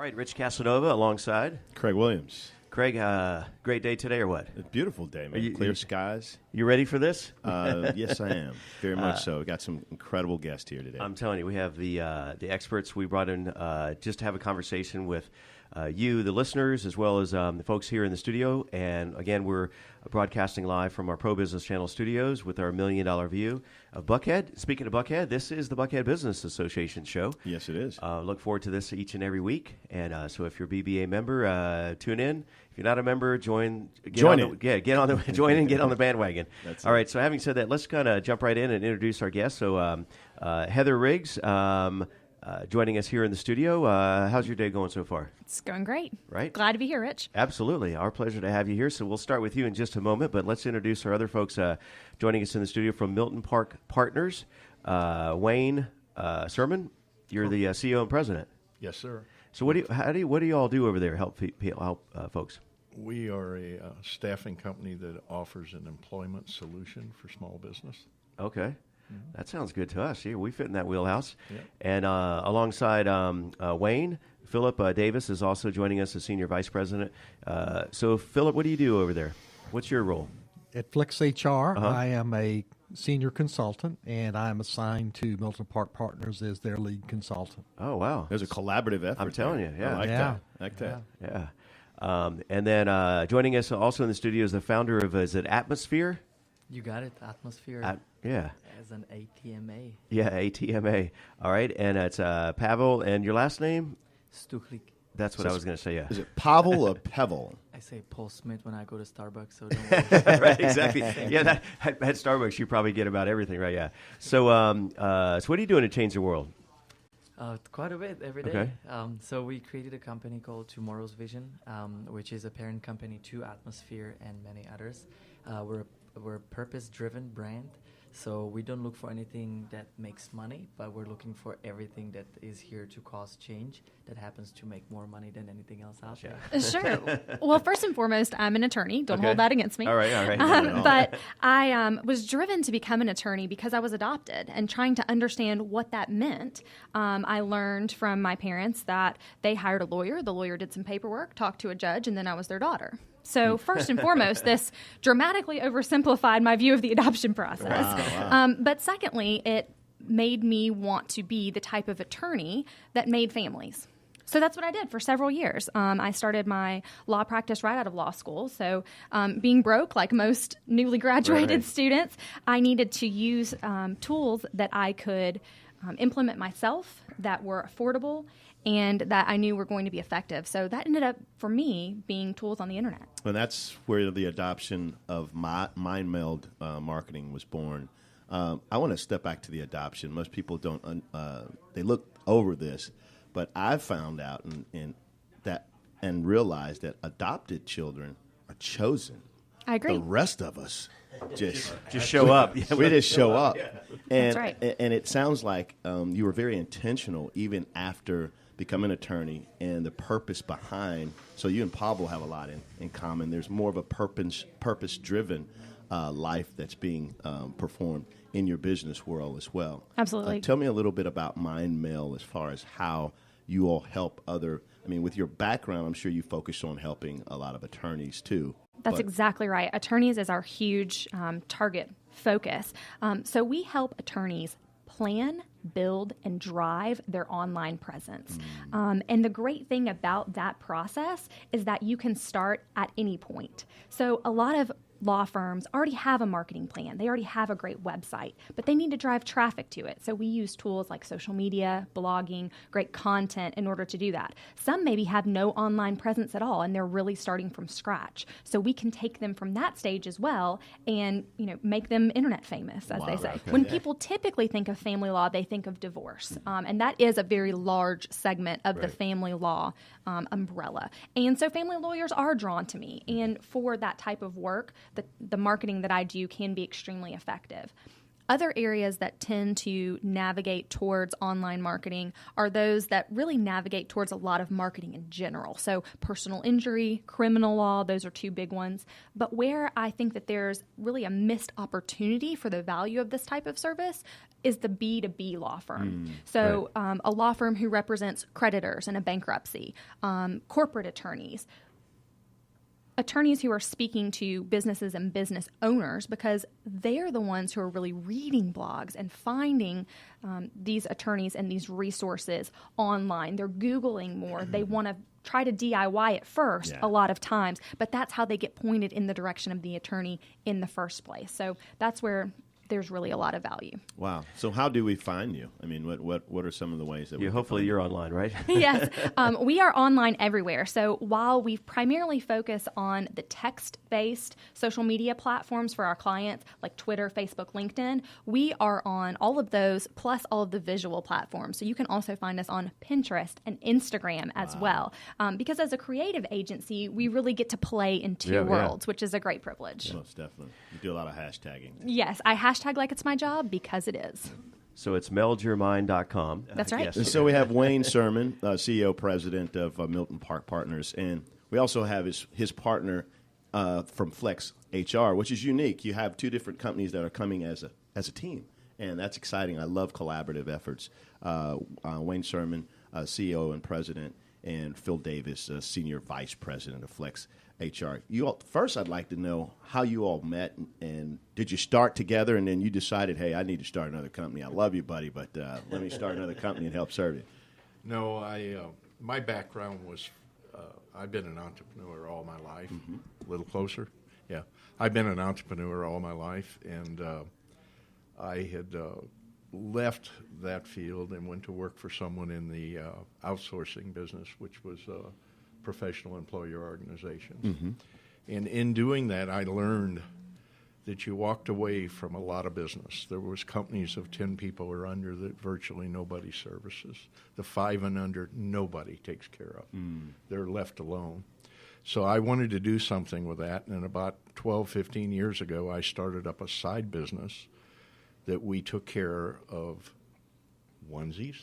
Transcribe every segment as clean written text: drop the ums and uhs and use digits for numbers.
right, Rich Casanova alongside Craig Williams. Craig. Great day today, or what? A beautiful day, man. Clear skies. You ready for this? Yes, I am. Very much so. We got some incredible guests here today. I'm telling you, we have the experts we brought in just to have a conversation with you, the listeners, as well as the folks here in the studio. And again, we're broadcasting live from our Pro Business Channel studios with our $1 Million view of Buckhead. Speaking of Buckhead, this is the Buckhead Business Association show. Yes, it is. Look forward to this each and every week. And so if you're a BBA member, tune in. If you're not a member, join in, get on the bandwagon. All right, so having said that, let's kind of jump right in and introduce our guests. So Heather Riggs, joining us here in the studio. How's your day going so far? It's going great. Right? Glad to be here, Rich. Absolutely. Our pleasure to have you here. So we'll start with you in just a moment, but let's introduce our other folks joining us in the studio from Milton Park Partners. Wayne Sermon, you're the CEO and president. Yes, sir. So what do you all do over there? Help folks. We are a staffing company that offers an employment solution for small business. Okay. That sounds good to us. Yeah, we fit in that wheelhouse. Yeah. And alongside Wayne, Philip Davis is also joining us as Senior Vice President. So, Philip, what do you do over there? What's your role? At Flex HR, I am a senior consultant, and I'm assigned to Milton Park Partners as their lead consultant. Oh, wow. There's a collaborative effort. I'm telling you, yeah. I like Yeah. that. Yeah. And then joining us also in the studio is the founder of, is it Atmosphere? You got it, Atmosphere. Yeah. As an ATMA. Yeah, ATMA. All right. And it's Pavel. And your last name? Stuchlik. That's what I was going to say, yeah. Is it Pavel or Pevel? I say Paul Smith when I go to Starbucks, so don't worry. Right, exactly. Yeah, at Starbucks you probably get about everything, right? Yeah. So, so what are you doing to change the world? Quite a bit every day. Okay. So we created a company called Tomorrow's Vision, which is a parent company to Atmosphere and many others. We're a purpose-driven brand, so we don't look for anything that makes money, but we're looking for everything that is here to cause change that happens to make more money than anything else out there. Sure. Well, first and foremost, I'm an attorney. Don't Okay. hold that against me. All right. But I was driven to become an attorney because I was adopted and trying to understand what that meant. I learned from my parents that they hired a lawyer. The lawyer did some paperwork, talked to a judge, and then I was their daughter. So first and foremost, this dramatically oversimplified my view of the adoption process. Wow. But secondly, it made me want to be the type of attorney that made families. So that's what I did for several years. I started my law practice right out of law school. So being broke, like most newly graduated students, I needed to use tools that I could implement myself that were affordable and that I knew were going to be effective. So that ended up, for me, being tools on the internet. And that's where the adoption of Mind Meld marketing was born. I want to step back to the adoption. Most people don't, they look over this, but I've found out and realized that adopted children are chosen. I agree. The rest of us just show up. Yeah, we just show up. And, That's right. And it sounds like you were very intentional even after becoming an attorney and the purpose behind. So you and Pavel have a lot in common. There's more of a purpose-driven life that's being performed in your business world as well. Absolutely. Tell me a little bit about MindMail as far as how you all help with your background, I'm sure you focus on helping a lot of attorneys too. That's exactly right. Attorneys is our huge target focus. So we help attorneys plan, build, and drive their online presence. And the great thing about that process is that you can start at any point. So a lot of law firms already have a marketing plan. They already have a great website, but they need to drive traffic to it. So we use tools like social media, blogging, great content in order to do that. Some maybe have no online presence at all, and they're really starting from scratch. So we can take them from that stage as well and, make them internet famous, as they say. Okay. When people typically think of family law, they think of divorce. And that is a very large segment of the family law umbrella. And so family lawyers are drawn to me. And for that type of work, the marketing that I do can be extremely effective. Other areas that tend to navigate towards online marketing are those that really navigate towards a lot of marketing in general. So personal injury, criminal law, those are two big ones. But where I think that there's really a missed opportunity for the value of this type of service is the B2B law firm. A law firm who represents creditors in a bankruptcy, corporate attorneys, attorneys who are speaking to businesses and business owners, because they're the ones who are really reading blogs and finding these attorneys and these resources online. They're Googling more. They want to try to DIY it first a lot of times, but that's how they get pointed in the direction of the attorney in the first place. So that's where there's really a lot of value. Wow. So how do we find you? I mean, what are some of the ways that hopefully you're online, right? Yes. We are online everywhere. So while we primarily focus on the text-based social media platforms for our clients, like Twitter, Facebook, LinkedIn, we are on all of those, plus all of the visual platforms. So you can also find us on Pinterest and Instagram as well. Because as a creative agency, we really get to play in two worlds, which is a great privilege. Most definitely. You do a lot of hashtagging. Yes. I hashtag like it's my job because it is. So it's meldyourmind.com. That's right. And so we have Wayne Sermon, CEO, president of Milton Park Partners, and we also have his partner from Flex HR, which is unique. You have two different companies that are coming as a team, and that's exciting. I love collaborative efforts. Wayne Sermon, CEO and president, and Phil Davis, senior vice president of Flex HR. First, I'd like to know how you all met, and did you start together, and then you decided, hey, I need to start another company. I love you, buddy, but let me start another company and help serve you. No, my background was I've been an entrepreneur all my life. Mm-hmm. A little closer, yeah. I've been an entrepreneur all my life, and I had left that field and went to work for someone in the outsourcing business, which was professional employer organizations. Mm-hmm. And in doing that, I learned that you walked away from a lot of business. There was companies of 10 people or under that virtually nobody services. The 5 and under, nobody takes care of. They're left alone. So I wanted to do something with that, and about 12, 15 years ago, I started up a side business that we took care of onesies,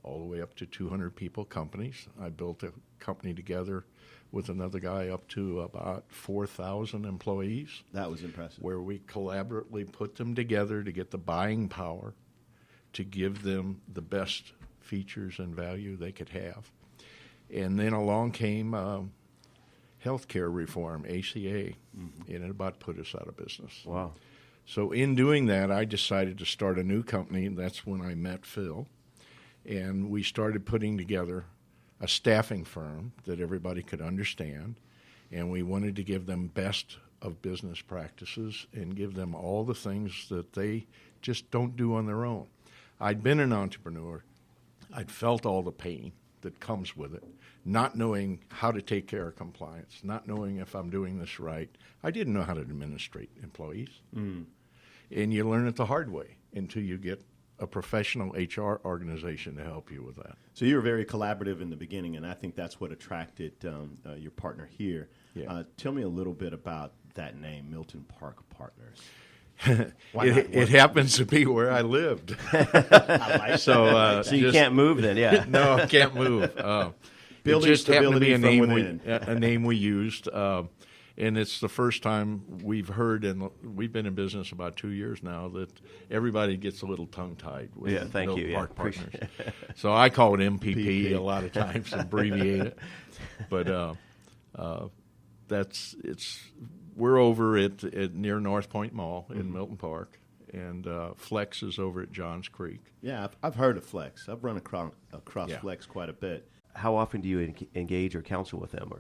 all the way up to 200 people companies. I built a company together with another guy up to about 4,000 employees. That was impressive. Where we collaboratively put them together to get the buying power to give them the best features and value they could have. And then along came healthcare reform, ACA, and it about put us out of business. Wow. So in doing that, I decided to start a new company, and that's when I met Phil. And we started putting together a staffing firm that everybody could understand, and we wanted to give them best of business practices and give them all the things that they just don't do on their own. I'd been an entrepreneur. I'd felt all the pain that comes with it, not knowing how to take care of compliance, not knowing if I'm doing this right. I didn't know how to administrate employees. And you learn it the hard way until you get a professional HR organization to help you with that. So you were very collaborative in the beginning, and I think that's what attracted your partner here. Yeah. Tell me a little bit about that name, Milton Park Partners. It happens to be where I lived. So you can't move then, yeah. No, I can't move. It just happened to be a name we used. And it's the first time we've heard, and we've been in business about 2 years now, that everybody gets a little tongue-tied with Park Partners. So I call it MPP a lot of times, abbreviate it. But we're over at near North Point Mall in Milton Park, and Flex is over at Johns Creek. Yeah, I've heard of Flex. I've run across Flex quite a bit. How often do you engage or counsel with them?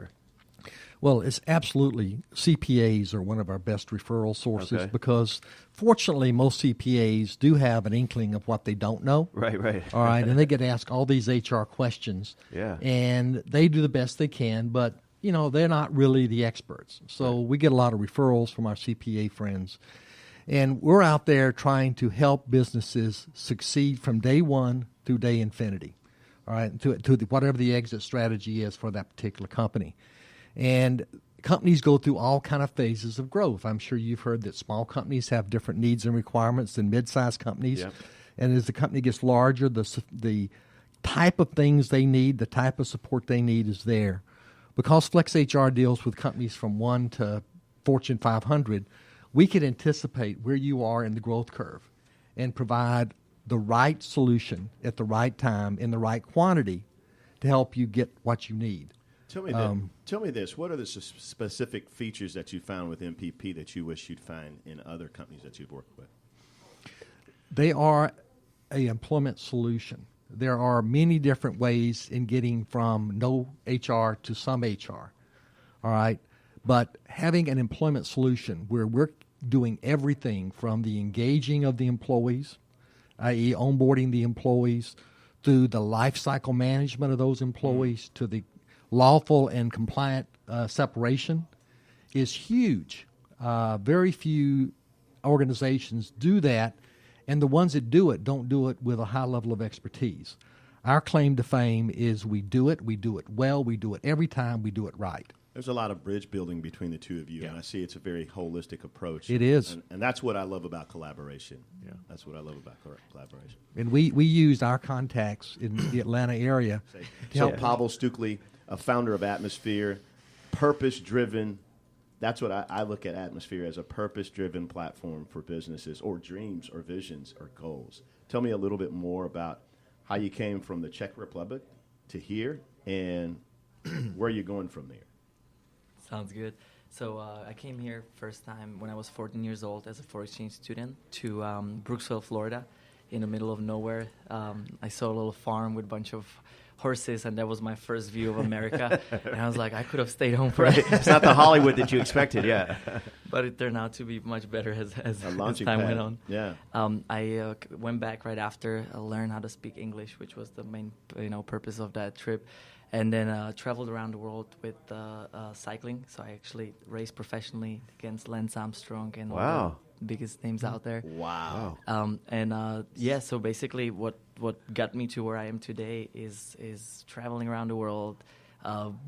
Well, it's absolutely, CPAs are one of our best referral sources because fortunately most CPAs do have an inkling of what they don't know. Right. All right, and they get asked all these HR questions. Yeah. And they do the best they can, but, they're not really the experts. So we get a lot of referrals from our CPA friends. And we're out there trying to help businesses succeed from day one through day infinity. All right, to whatever the exit strategy is for that particular company. And companies go through all kind of phases of growth. I'm sure you've heard that small companies have different needs and requirements than mid-sized companies. Yep. And as the company gets larger, the type of things they need, the type of support they need is there. Because FlexHR deals with companies from 1 to Fortune 500, we can anticipate where you are in the growth curve and provide the right solution at the right time in the right quantity to help you get what you need. Tell me this. What are the specific features that you found with MPP that you wish you'd find in other companies that you've worked with? They are an employment solution. There are many different ways in getting from no HR to some HR, all right? But having an employment solution where we're doing everything from the engaging of the employees, i.e. onboarding the employees, through the life cycle management of those employees, to the lawful and compliant separation is huge. Very few organizations do that, and the ones that do it don't do it with a high level of expertise. Our claim to fame is we do it well, we do it every time, we do it right. There's a lot of bridge building between the two of you, and I see it's a very holistic approach. It is. And that's what I love about collaboration. Yeah, that's what I love about collaboration. And we used our contacts in the Atlanta area. So Pavel Stukely, a founder of Atmosphere, purpose-driven. That's what I look at Atmosphere as, a purpose-driven platform for businesses or dreams or visions or goals. Tell me a little bit more about how you came from the Czech Republic to here and where you're going from there. Sounds good. So I came here first time when I was 14 years old as a foreign exchange student to Brooksville, Florida, in the middle of nowhere. I saw a little farm with a bunch of horses, and that was my first view of America. And I was like, I could have stayed home for it. It's not the Hollywood that you expected, yeah. But it turned out to be much better as time went on. Yeah. I went back right after, learned how to speak English, which was the main purpose of that trip. And then traveled around the world with cycling. So I actually raced professionally against Lance Armstrong and all the biggest names out there. Wow. So basically what got me to where I am today is traveling around the world,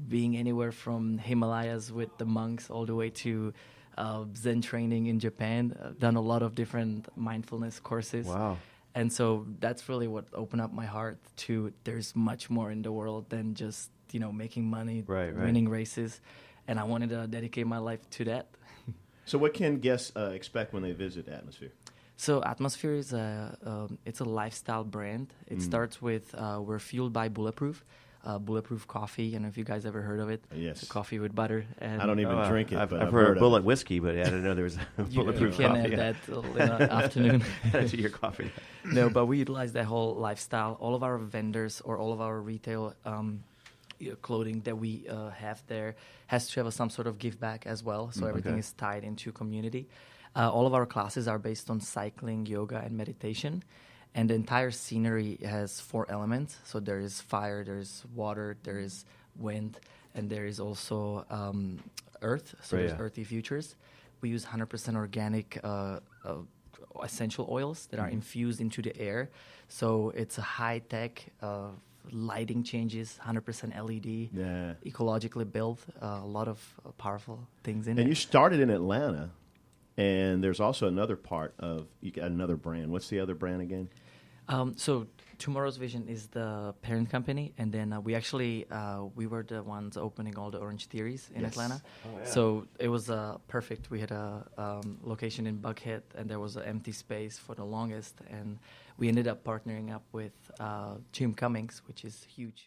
being anywhere from Himalayas with the monks all the way to Zen training in Japan. I've done a lot of different mindfulness courses. Wow. And so that's really what opened up my heart to there's much more in the world than just, making money, winning races. And I wanted to dedicate my life to that. So what can guests expect when they visit Atmosphere? So Atmosphere is it's a lifestyle brand. It starts with we're fueled by Bulletproof. Bulletproof coffee. I don't know if you guys ever heard of it. Yes. It's coffee with butter. And I don't even drink it, but I've heard of Bullet whiskey, but I didn't know there was a Bulletproof you coffee. can add that in the afternoon. To your coffee. No, but we utilize that whole lifestyle. All of our vendors or all of our retail clothing that we have there has to have some sort of give back as well. So everything is tied into community. All of our classes are based on cycling, yoga, and meditation. And the entire scenery has 4 elements. So there is fire, there is water, there is wind, and there is also earth. So there's earthy futures. We use 100% organic essential oils that are infused into the air. So it's a high-tech lighting changes, 100% LED, ecologically built, a lot of powerful things in it. And you started in Atlanta, and there's also another part of, you got another brand. What's the other brand again? So Tomorrow's Vision is the parent company, and then we actually we were the ones opening all the Orange Theories in Atlanta. Oh, yeah. So it was perfect. We had a location in Buckhead, and there was an empty space for the longest, and we ended up partnering up with Jim Cummings, which is huge.